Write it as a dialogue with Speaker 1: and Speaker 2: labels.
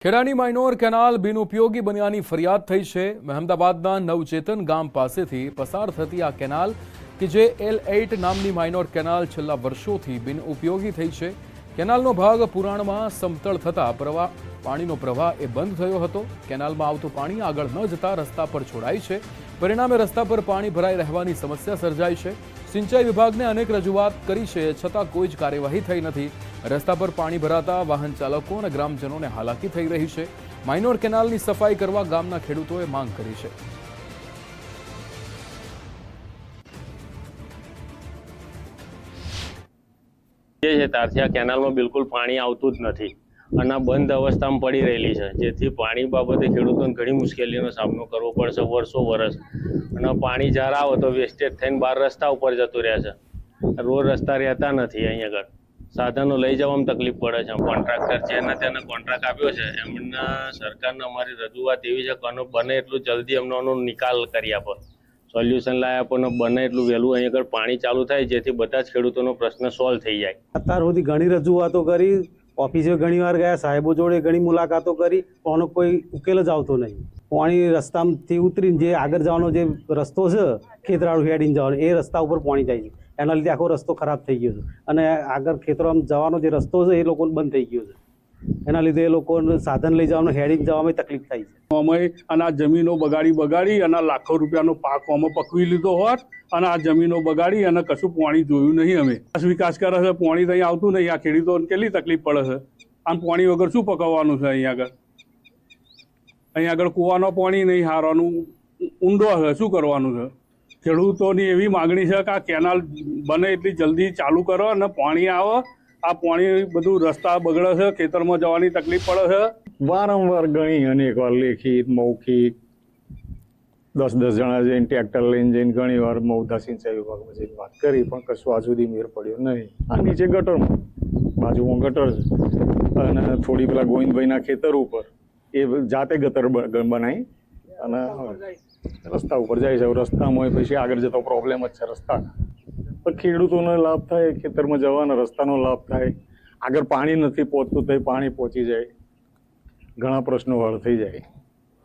Speaker 1: ખેડાની minor canal બિનઉપયોગી બન્યાની ફરિયાદ થઈ છે। મહેમદાબાદના નવચેતન ગામ પાસેથી પસાર થતી આ કેનાલ કે જે L8 નામની માઇનોર કેનાલ છેલ્લા વર્ષોથી બિનઉપયોગી થઈ છે। કેનાલનો ભાગ પુરાણમાં સમતળ થતા પાણીનો પ્રવાહ બંધ થયો હતો। કેનાલમાં આવતું પાણી આગળ ન જતા રસ્તા પર છોડાય છે। પરિણામે રસ્તા પર પાણી ભરાઈ રહેવાની સમસ્યા સર્જાઈ છે। સિંચાઈ વિભાગને અનેક રજૂઆત કરી છે, છતાં કોઈ જ કાર્યવાહી થઈ નથી। રસ્તા પર પાણી ભરાતા વાહન ચાલકો અને ગ્રામજનોને હાલાકી થઈ રહી છે। માઇનોર કેનાલની સફાઈ કરવા ગામના ખેડૂતોએ માંગ કરી છે।
Speaker 2: ત્યારથી આ કેનાલમાં બિલકુલ પાણી આવતું જ નથી અને બંધ અવસ્થામાં પડી રહેલી છે, જેથી પાણી બાબતે ખેડૂતોને ઘણી મુશ્કેલીનો સામનો કરવો પડશે વર્ષો વર્ષ। અને પાણી જ્યારે આવે તો વેસ્ટેજ થઈને બહાર રસ્તા ઉપર જતું રહે છે। રોડ રસ્તા રહેતા નથી, અહીં આગળ સાધનો લઈ જવામાં તકલીફ પડે છે। કોન્ટ્રાક્ટર જેને તેને કોન્ટ્રાક્ટ આપ્યો છે એમના સરકારને અમારી રજૂઆત એવી છે કે બને એટલું જલ્દી એમનો નિકાલ કરી આપો, સોલ્યુશન લાવી આપો ને બને એટલું વહેલું અહીં આગળ પાણી ચાલુ થાય, જેથી બધા જ ખેડૂતોનો પ્રશ્ન સોલ્વ થઈ જાય।
Speaker 3: અત્યાર સુધી ઘણી રજૂઆતો કરી, ઓફિસે ઘણી વાર ગયા, સાહેબો જોડે ઘણી મુલાકાતો કરી, પણ કોઈ ઉકેલ જ આવતો નહીં। પાણી રસ્તામાંથી ઉતરીને જે આગળ જવાનો જે રસ્તો છે ખેતરાળું હેડીને જવાનો, એ રસ્તા ઉપર પાણી જાય છે। એના લીધે આખો રસ્તો ખરાબ થઈ ગયો છે અને આગળ ખેતરોમાં જવાનો જે રસ્તો છે એ લોકોને બંધ થઈ ગયો છે। એના લીધે એ લોકોને સાધન લઈ જવાનું, હેડીને જવામાં તકલીફ થાય છે।
Speaker 4: અમે અને આ જમીનો બગાડી અને લાખો રૂપિયાનો પાક અમે પકવી લીધો હોત અને આ જમીનો બગાડી અને કશું પાણી જોયું નહીં। અમે વિકાસ કરે છે, પાણી અહીં આવતું નહીં। આ ખેડૂતોને કેટલી તકલીફ પડે છે। આમ પાણી વગર શું પકવવાનું છે? અહીં આગળ કૂવાનો પાણી નહીં, હારવાનું ઊંડો છે, શું કરવાનું છે? ખેડૂતોની એવી માગણી છે કે આ કેનાલ બને એટલી જલ્દી ચાલુ કરો અને પાણી આવે। આ પાણી બધું રસ્તા બગડે છે, ખેતરમાં જવાની તકલીફ પડે છે।
Speaker 5: વારંવાર ઘણી અનેક વાર લેખિત મૌખિક 10 જણા જઈને ટ્રેક્ટર લઈને જઈને ઘણી વાર મૌધા સિંચાઈ વિભાગમાં જઈને વાત કરી, પણ કશું આજ સુધી મેર પડ્યો નહીં। આ નીચે ગટરમાં બાજુમાં ગટર છે અને થોડી પેલા ગોવિંદભાઈના ખેતર ઉપર એ જાતે ગટર બનાવી અને રસ્તા ઉપર જાય છે। રસ્તામાં પછી આગળ જતો પ્રોબ્લેમ જ છે રસ્તા, પણ ખેડૂતોને લાભ થાય, ખેતરમાં જવાના રસ્તાનો લાભ થાય। આગળ પાણી નથી પહોંચતું તો પાણી પહોંચી જાય, ઘણા પ્રશ્નો હળ થઈ જાય।